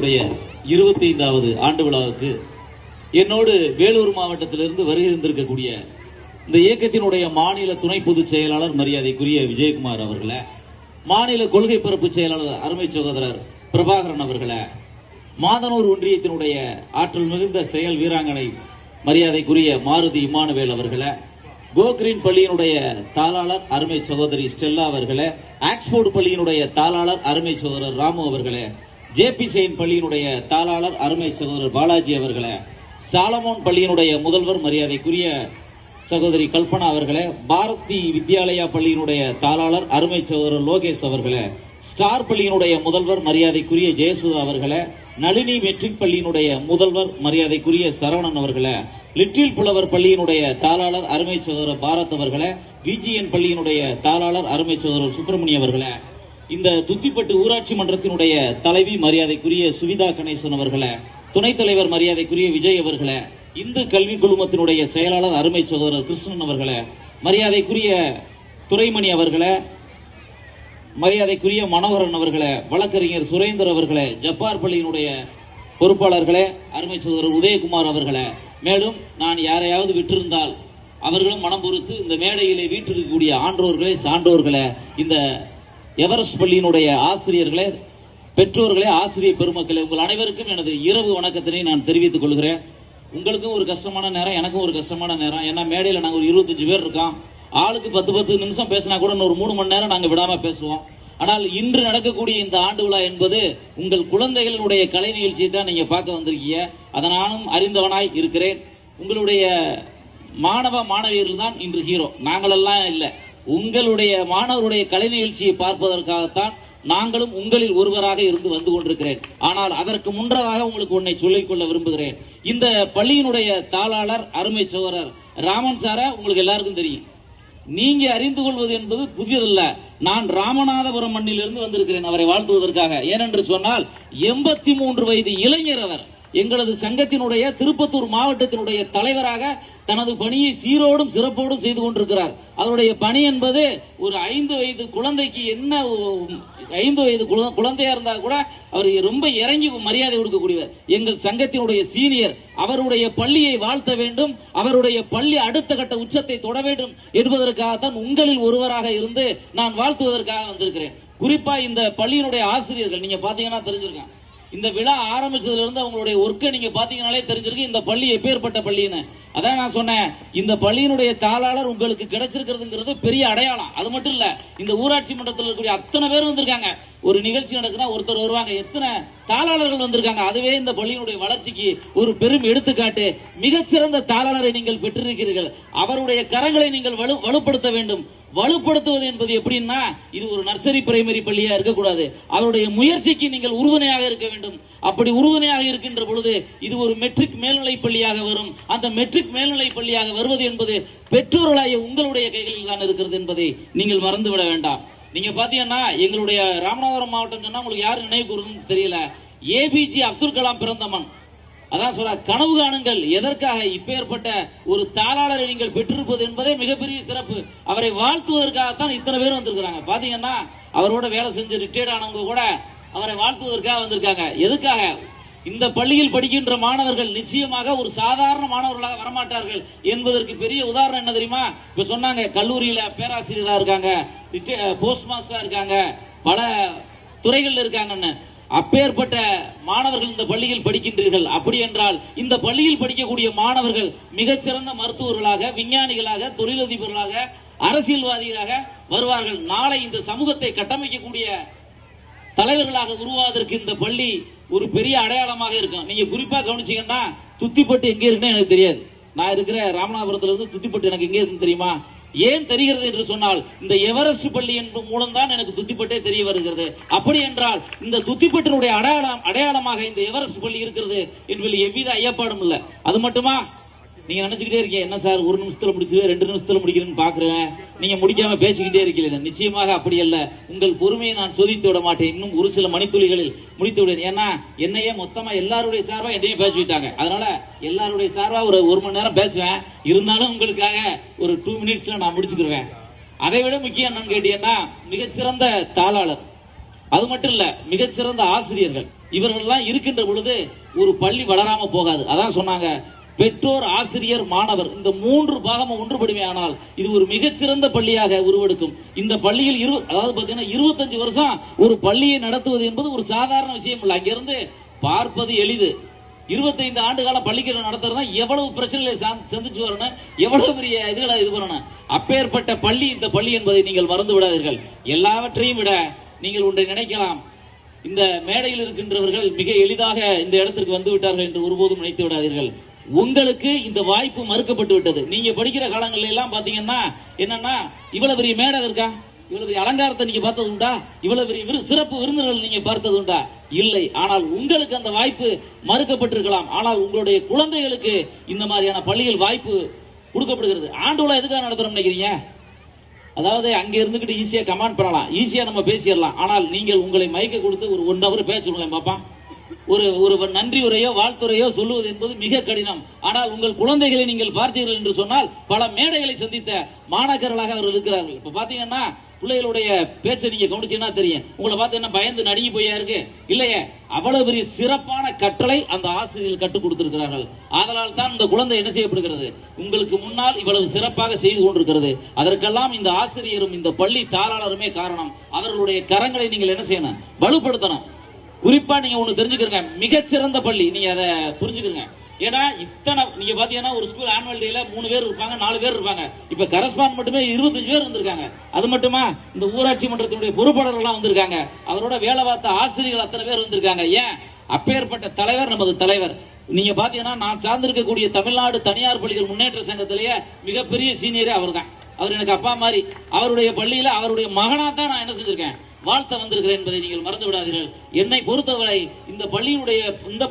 25வது ஆண்டு விழாவுக்கு என்னோடு வேலூர் மாவட்டத்திலிருந்து வருகை தந்திருக்கக்கூடிய இந்த இயக்கத்தினுடைய மாநில துணை பொதுச் செயலாளர் மரியாதைக்குரிய விஜயகுமார் அவர்களே, மாநில கொள்கை பரப்பு செயலாளர் அருமை சகோதரர் பிரபாகரன் அவர்களே, மாதனூர் ஒன்றியத்தினுடைய ஆற்றல் மிகுந்த செயல் வீராங்கனை மரியாதைக்குரிய மாருதி இமானுவேல் அவர்களே, கோகிரீன் பள்ளியினுடைய தாளாளர் அருமை சகோதரி ஸ்டெல்லா அவர்களே, ஆக்ஸ்போர்ட் பள்ளியினுடைய தாளாளர் அருமை சகோதரர் ராமு அவர்களே, ஜேபி செயின் பள்ளியினுடைய தாளாளர் அருமை சகோதரர் பாலாஜி அவர்களே, சாலமோன் பள்ளியினுடைய முதல்வர் மரியாதைக்குரிய சகோதரி கல்பனா அவர்களே, பாரதி வித்யாலயா பள்ளியினுடைய தாளாளர் அருமை சகோதரர் லோகேஷ் அவர்களே, ஸ்டார் பள்ளியினுடைய முதல்வர் மரியாதைக்குரிய ஜெயசுதா அவர்களே, நளினி மெட்ரிக் பள்ளியினுடைய முதல்வர் மரியாதைக்குரிய சரவணன் அவர்களே, லிட்டில் புலவர் பள்ளியினுடைய தாளாளர் அருமை சகோதரர் பாரத் அவர்களே, விஜிஎன் பள்ளியினுடைய தாளாளர் அருமை சகோதரர் சுப்பிரமணிய அவர்களே, இந்த துத்திப்பட்டு ஊராட்சி மன்றத்தினுடைய தலைவி மரியாதைக்குரிய சுவிதா கணேசன் அவர்களே, துணைத் தலைவர் மரியாதைக்குரிய விஜய் அவர்களே, இந்து கல்வி குழுமத்தினுடைய செயலாளர் அருமை சகோதரர் கிருஷ்ணன் அவர்களே, மரியாதைக்குரிய துரைமணி அவர்களே, மரியாதைக்குரிய மனோகரன் அவர்களே, வழக்கறிஞர் சுரேந்தர் அவர்களே, ஜப்பார் பள்ளியினுடைய பொறுப்பாளர்களே, அருமை சகோதரர் உதயகுமார் அவர்களே, மேலும் நான் யாரையாவது விட்டிருந்தால் அவர்களும் மனம் பொறுத்து இந்த மேடையிலே வீட்டிருக்கக்கூடிய ஆன்றோர்களே, சான்றோர்களே, இந்த எவரெஸ்ட் பள்ளியினுடைய ஆசிரியர்களே, பெற்றோர்களே, ஆசிரியர் பெருமக்களே, உங்கள் அனைவருக்கும் எனது இரவு வணக்கத்தினை நான் தெரிவித்துக் கொள்கிறேன். உங்களுக்கும் ஒரு கஷ்டமான நேரம், எனக்கும் ஒரு கஷ்டமான நேரம். ஏன்னா மேடையில் நாங்கள் ஒரு 25 பேர் இருக்கோம். ஆளுக்கு 10 நிமிஷம் பேசினா கூட ஒரு 3 மணி நேரம் நாங்கள் விடாம பேசுவோம். ஆனால் இன்று நடக்கக்கூடிய இந்த ஆண்டு விழா என்பது உங்கள் குழந்தைகளுடைய கலை நிகழ்ச்சியை தான் நீங்க பார்க்க வந்திருக்கீங்க. அதை நானும் அறிந்தவனாய் இருக்கிறேன். உங்களுடைய மாணவ மாணவியர்கள் தான் இன்று ஹீரோ, நாங்களெல்லாம் இல்லை. உங்களுடைய மாணவருடைய கலை நிகழ்ச்சியை பார்ப்பதற்காகத்தான் நாங்களும் உங்களில் ஒருவராக இருந்து வந்து கொண்டிருக்கிறேன். ஆனால் அதற்கு முன்னதாக உங்களுக்கு ஒன்றை சொல்லிக் கொள்ள விரும்புகிறேன். இந்த பள்ளியினுடைய தாளாளர் அருமை சகோதரர் ராமன் சார உங்களுக்கு எல்லாருக்கும் தெரியும். நீங்க அறிந்து கொள்வது என்பது புதியதல்ல. நான் ராமநாதபுரம் மண்ணிலிருந்து வந்திருக்கிறேன் அவரை வாழ்த்துவதற்காக. ஏனென்று சொன்னால் 83 வயது இளைஞர் அவர். எங்களது சங்கத்தினுடைய திருப்பத்தூர் மாவட்டத்தினுடைய தலைவராக தனது பணியை சீரோடும் சிறப்போடும் செய்து கொண்டிருக்கிறார். அவருடைய பணி என்பது ஒரு 5 வயது குழந்தைக்கு என்ன 5 வயது குழந்தையா இருந்தா கூட அவர் ரொம்ப இறங்கி மரியாதை கொடுக்கக்கூடியவர். எங்கள் சங்கத்தினுடைய சீனியர். அவருடைய பள்ளியை வாழ்த்த வேண்டும், அவருடைய பள்ளி அடுத்த கட்ட உச்சத்தை தொட வேண்டும் என்பதற்காகத்தான் உங்களில் ஒருவராக இருந்து நான் வாழ்த்துவதற்காக வந்திருக்கிறேன். குறிப்பா இந்த பள்ளியினுடைய ஆசிரியர்கள் நீங்க பாத்தீங்கன்னா தெரிஞ்சிருக்காங்க. இந்த விழா ஆரம்பிச்சதுல இருந்து அவங்களுடைய ஒர்க்கை நீங்க பாத்தீங்கன்னாலே தெரிஞ்சிருக்கு இந்த பள்ளி எப்பேற்பட்ட பள்ளின்னு. அதான் நான் சொன்னேன், இந்த பள்ளியினுடைய தாளாளர் உங்களுக்கு கிடைச்சிருக்கிறதுங்கிறது பெரிய அடையாளம். அது மட்டும் இல்ல, இந்த ஊராட்சி மன்றத்தில் இருக்கக்கூடிய அத்தனை பேர் வந்திருக்காங்க. ஒரு நிகழ்ச்சி நடக்குன்னா ஒருத்தர் வருவாங்க, எத்தனை தாளாளர்கள் வந்திருக்காங்க. அதுவே இந்த பள்ளியினுடைய வளர்ச்சிக்கு ஒரு பெரும் எடுத்துக்காட்டு. மிகச்சிறந்த தாளாளரை நீங்கள் பெற்றிருக்கிறீர்கள். அவருடைய கரங்களை நீங்கள் வலுப்படுத்த வேண்டும். வலுப்படுத்துவது என்பது எப்படின்னா, இது ஒரு நர்சரி பிரைமரி பள்ளியா இருக்கக்கூடாது. அவருடைய முயற்சிக்கு நீங்கள் உறுதுணையாக இருக்க வேண்டும். அப்படி உறுதுணையாக இருக்கின்ற பொழுது இது ஒரு மெட்ரிக் மேல்நிலை பள்ளியாக வரும். அந்த மெட்ரிக் மேல்நிலை பள்ளியாக வருவது என்பது பெற்றோர்களாகிய உங்களுடைய கைகளில் தான் இருக்கிறது என்பதை நீங்கள் மறந்துவிட வேண்டாம். நீங்க பாத்தீங்கன்னா எங்களுடைய ராமநாதபுரம் மாவட்டம் சொன்னா உங்களுக்கு யாரு நினைவு கூறுதுன்னு தெரியல. ஏபிஜே அப்துல் கலாம் பிறந்த மண். அதான் சொல்ற, கனவு காணுங்கள். எதற்காக இப்பேற்பட்ட ஒரு தாளாளரை நீங்கள் பெற்றிருப்பது என்பதே மிகப்பெரிய சிறப்பு. அவரை வாழ்த்துவதற்காகத்தான் இத்தனை பேர் வந்திருக்கிறாங்க. பாத்தீங்கன்னா அவரோட வேலை செஞ்சு ரிட்டையர்ட் ஆனவங்க கூட அவரை வாழ்த்துவதற்காக வந்திருக்காங்க. எதுக்காக? இந்த பள்ளியில் படிக்கின்ற மாணவர்கள் நிச்சயமாக ஒரு சாதாரண மாணவர்களாக வரமாட்டார்கள் என்பதற்கு பெரிய உதாரணம் என்ன தெரியுமா? இப்ப சொன்னாங்க, கல்லூரியில பேராசிரியரா இருக்காங்க, போஸ்ட் மாஸ்டரா இருக்காங்க, பல துறைகள் இருக்காங்கன்னு. அப்பேற்பட்ட மாணவர்கள் இந்த பள்ளியில் படிக்கின்றீர்கள். அப்படி என்றால் இந்த பள்ளியில் படிக்கக்கூடிய மாணவர்கள் மிகச்சிறந்த மருத்துவர்களாக, விஞ்ஞானிகளாக, தொழிலதிபர்களாக, அரசியல்வாதிகளாக வருவார்கள். நாளை இந்த சமூகத்தை கட்டமைக்கக்கூடிய தலைவர்களாக உருவாவதற்கு இந்த பள்ளி ஒரு பெரிய அடையாளமாக இருக்கும். நீங்க குறிப்பா கவனிச்சீங்கன்னா துத்திப்பட்டு எங்க இருக்குன்னு எனக்கு தெரியாது. நான் இருக்கிற ராமநாதபுரத்துல இருந்து துத்திப்பட்டு எனக்கு எங்க இருக்குன்னு தெரியுமா? ஏன் தெரிகிறது என்று சொன்னால், இந்த எவரெஸ்ட் பள்ளி என்பது மூலம் தான் எனக்கு துத்திப்பட்டே தெரிய வருகிறது. அப்படி என்றால் இந்த துத்திப்பட்டினுடைய அடையாளமாக இந்த எவரெஸ்ட் பள்ளி இருக்கிறது என்பதில் எவ்வித ஐயப்பாடும் இல்லை. அது மட்டுமா, நீங்க நினைச்சுக்கிட்டே இருக்கீங்க, என்ன சார் 1 நிமிஷத்துல முடிச்சிருவேன், 2 நிமிஷத்துல முடிக்கிறேன்னு பாக்குறேன், நீங்க முடிக்காம பேசிக்கிட்டே இருக்கீங்க. நிச்சயமாக அப்படி அல்ல. உங்கள் பொறுமையை நான் சோதித்து விட மாட்டேன். இன்னும் ஒரு சில மணித்துளிகளில் முடித்து விடுவேன். ஏன்னா என்னையே மொத்தமா எல்லாருடைய சார்பா என்னையும் பேசிவிட்டாங்க. அதனால எல்லாருடைய சார்பா ஒரு 1 மணி நேரம் பேசுவேன். இருந்தாலும் உங்களுக்காக ஒரு 2 மினிட்ஸ்ல நான் முடிச்சுக்கிருவேன். அதை விட முக்கியம் என்னன்னு கேட்டீங்கன்னா, மிகச்சிறந்த தாளாளர் அது மட்டும் இல்ல, மிகச்சிறந்த ஆசிரியர்கள் இவர்கள்லாம் இருக்கின்ற பொழுது ஒரு பள்ளி வளராம போகாது. அதான் சொன்னாங்க, பெற்றோர், ஆசிரியர், மாணவர் இந்த 3 பாகமும் ஒன்றுபடுமே ஆனால் இது ஒரு மிகச்சிறந்த பள்ளியாக உருவெடுக்கும். இந்த பள்ளியில் அதாவது பாத்தீங்கன்னா 25 வருஷம் ஒரு பள்ளியை நடத்துவது என்பது ஒரு சாதாரண விஷயம் இல்லை. அங்கிருந்து பார்ப்பது எளிது. 25 ஆண்டு கால பள்ளிக்கு நடத்துறதுனா எவ்வளவு பிரச்சனைகளை சந்திச்சு வரணும், எவ்வளவு பெரிய இதுகளை இது பண்ணணும். அப்பேற்பட்ட பள்ளி இந்த பள்ளி என்பதை நீங்கள் மறந்து விடாதீர்கள். எல்லாவற்றையும் விட நீங்கள் ஒன்றை நினைக்கலாம், இந்த மேடையில் இருக்கின்றவர்கள் மிக எளிதாக இந்த இடத்திற்கு வந்து விட்டார்கள் என்று ஒருபோதும் நினைத்து விடாதீர்கள். உங்களுக்கு இந்த வாய்ப்பு மறுக்கப்பட்டு விட்டது. நீங்க படிக்கிற காலங்கள்ல எல்லாம் பாத்தீங்கன்னா என்னன்னா, இவ்வளவு பெரிய மேடை இருக்கா, இவ்வளவு பெரிய அலங்காரத்தை நீங்க பார்த்தது உண்டா, இவ்வளவு பெரிய சிறப்பு விருந்தினர்கள் நீங்க பார்த்தது உண்டா? இல்லை. ஆனால் உங்களுக்கு அந்த வாய்ப்பு மறுக்கப்பட்டிருக்கலாம். ஆனால் உங்களுடைய குழந்தைகளுக்கு இந்த மாதிரியான பள்ளிகள் வாய்ப்பு கொடுக்கப்படுகிறது. ஆண்டுவிழா எதுக்காக நடத்துறோம் நினைக்கிறீங்க? அதாவது அங்க இருந்துகிட்டு ஈஸியா கமாண்ட் பண்ணலாம், ஈஸியா நம்ம பேசிடலாம். ஆனால் நீங்கள் உங்களை மைக்க கொடுத்து ஒரு 1 ஹவர் பேச சொல்லுங்க பாப்பா. ஒரு நன்றி உரையோ வாழ்த்துறையோ சொல்லுவது என்பது மிக கடினம். ஆனால் உங்கள் குழந்தைகளை நீங்கள் பார்த்தீர்கள் என்று சொன்னால் பல மேடைகளை சந்தித்த மாணாக்கர்களாக அவர்கள் இருக்கிறார்கள். இப்ப பாத்தீங்கன்னா பிள்ளைகளுடைய பேச்சை நீங்க கவனிச்சீங்கன்னா தெரியும், உங்களை பார்த்து என்ன பயந்து நடுங்கி போயா இருக்கு இல்லையே. அவ்வளவு பெரிய சிறப்பான கட்டளை அந்த ஆசிரியர்கள் கற்றுக் கொடுத்திருக்கிறார்கள். அதனால் தான் இந்த குழந்தை என்ன செய்யப்படுகிறது, உங்களுக்கு முன்னால் இவ்வளவு சிறப்பாக செய்து கொண்டிருக்கிறது. அதற்கெல்லாம் இந்த ஆசிரியரும் இந்த பள்ளி தாளாளருமே காரணம். அவர்களுடைய கரங்களை நீங்கள் என்ன செய்யணும், வலுப்படுத்தணும். குறிப்பா நீங்க ஒண்ணு தெரிஞ்சுக்கிறீங்க, மிகச்சிறந்த பள்ளி, நீங்க அதை புரிஞ்சுக்கிறீங்க. ஏன்னா இத்தனை நீங்க பாத்தீங்கன்னா ஒரு ஸ்கூல் ஆனுவல் டேல 3 பேர் இருப்பாங்க, 4 பேர் இருப்பாங்க. இப்ப கரஸ்பாண்ட் மட்டுமே 25 பேர் வந்திருக்காங்க. அது மட்டுமா, இந்த ஊராட்சி மன்றத்தினுடைய பொறுப்பாளர்கள் எல்லாம் வந்திருக்காங்க. அவரோட வேலை பார்த்த ஆசிரியர்கள் அத்தனை பேர் வந்திருக்காங்க. ஏன்? அப்பேற்பட்ட தலைவர் நமது தலைவர். நீங்க பாத்தீங்கன்னா நான் சார்ந்திருக்கக்கூடிய தமிழ்நாடு தனியார் பள்ளிகள் முன்னேற்ற சங்கத்திலேயே மிகப்பெரிய சீனியரே அவர் தான். அவர் எனக்கு அப்பா மாதிரி. அவருடைய பள்ளியில அவருடைய மகனா தான் நான் என்ன செஞ்சிருக்கேன், வாழ்த்த வந்திருக்கிறேன் என்பதை நீங்கள் மறந்து விடாதீர்கள். என்னை பொறுத்தவரை இந்த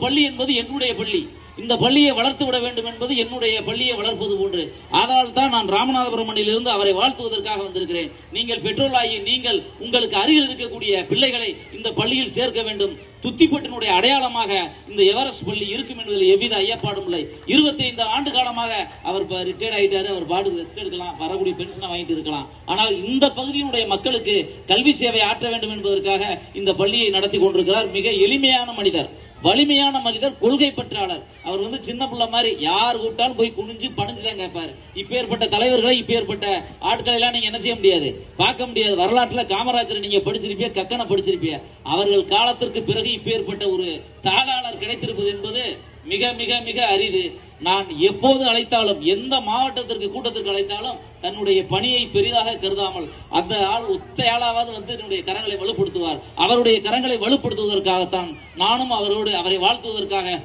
பள்ளி என்பது என்னுடைய பள்ளி. இந்த பள்ளியை வளர்த்து விட வேண்டும் என்பது என்னுடைய பள்ளியை வளர்ப்பது போன்று. அதனால் தான் நான் ராமநாதபுரம் மண்ணிலிருந்து அவரை வாழ்த்துவதற்காக வந்திருக்கிறேன். நீங்கள் பெற்றோராகி நீங்கள் உங்களுக்கு அருகில் இருக்கக்கூடிய பிள்ளைகளை இந்த பள்ளியில் சேர்க்க வேண்டும். துத்திப்பட்டினுடைய அடையாளமாக இந்த எவரெஸ்ட் பள்ளி இருக்கும் என்பதில் எவ்வித ஐயப்பாடும் இல்லை. 25 ஆண்டு காலமாக அவர் ரிட்டையர்ட் ஆயிட்டாரு. அவர் பாடு ரெஸ்ட் எடுக்கலாம், வரக்கூடிய பென்ஷனை வாங்கிட்டு இருக்கலாம். ஆனால் இந்த பகுதியினுடைய மக்களுக்கு கல்வி சேவை ஆற்ற வேண்டும் என்பதற்காக இந்த பள்ளியை நடத்தி கொண்டிருக்கிறார். மிக எளிமையான மனிதர், வலிமையான மனிதர், கொள்கை பற்றாளர். அவர் சின்ன பிள்ளை மாதிரி யார் கூப்பிட்டாலும் போய் குனிஞ்சு பணிஞ்சுதான் கேட்பாரு. இப்பேற்பட்ட தலைவர்களை, இப்பேற்பட்ட ஆட்களை எல்லாம் நீங்க என்ன செய்ய முடியாது, பார்க்க முடியாது. வரலாற்றுல காமராஜரை நீங்க படிச்சிருப்பீங்க, கக்கனை படிச்சிருப்பீங்க. அவர்கள் காலத்திற்கு பிறகு இப்பேற்பட்ட ஒரு தாளாளர் கிடைத்திருப்பது என்பது மிக மிக மிக அரிது. நான் எப்போது அழைத்தாலும், எந்த மாவட்டத்திற்கு கூட்டத்திற்கு அழைத்தாலும் தன்னுடைய பணியை பெரிதாக கருதாமல் அந்த ஆள் ஒத்தையாளாவது என்னுடைய கரங்களை வலுப்படுத்துவார். அவருடைய கரங்களை வலுப்படுத்துவதற்காகத்தான் நானும் அவரை வாழ்த்துவதற்காக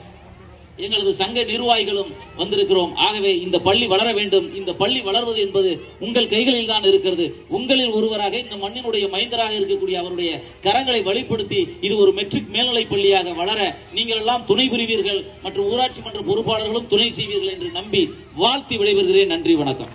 எங்களது சங்க நிர்வாகிகளும் வந்திருக்கிறோம். ஆகவே இந்த பள்ளி வளர வேண்டும். இந்த பள்ளி வளர்வது என்பது உங்கள் கைகளில் தான் இருக்கிறது. உங்களில் ஒருவராக, இந்த மண்ணினுடைய மைந்தராக இருக்கக்கூடிய அவருடைய கரங்களை வலுப்படுத்தி இது ஒரு மெட்ரிக் மேல்நிலை பள்ளியாக வளர நீங்கள் எல்லாம் துணை புரிவீர்கள் மற்றும் ஊராட்சி மன்ற பொறுப்பாளர்களும் துணை செய்வீர்கள் என்று நம்பி வாழ்த்தி விடைபெறுகிறேன். நன்றி, வணக்கம்.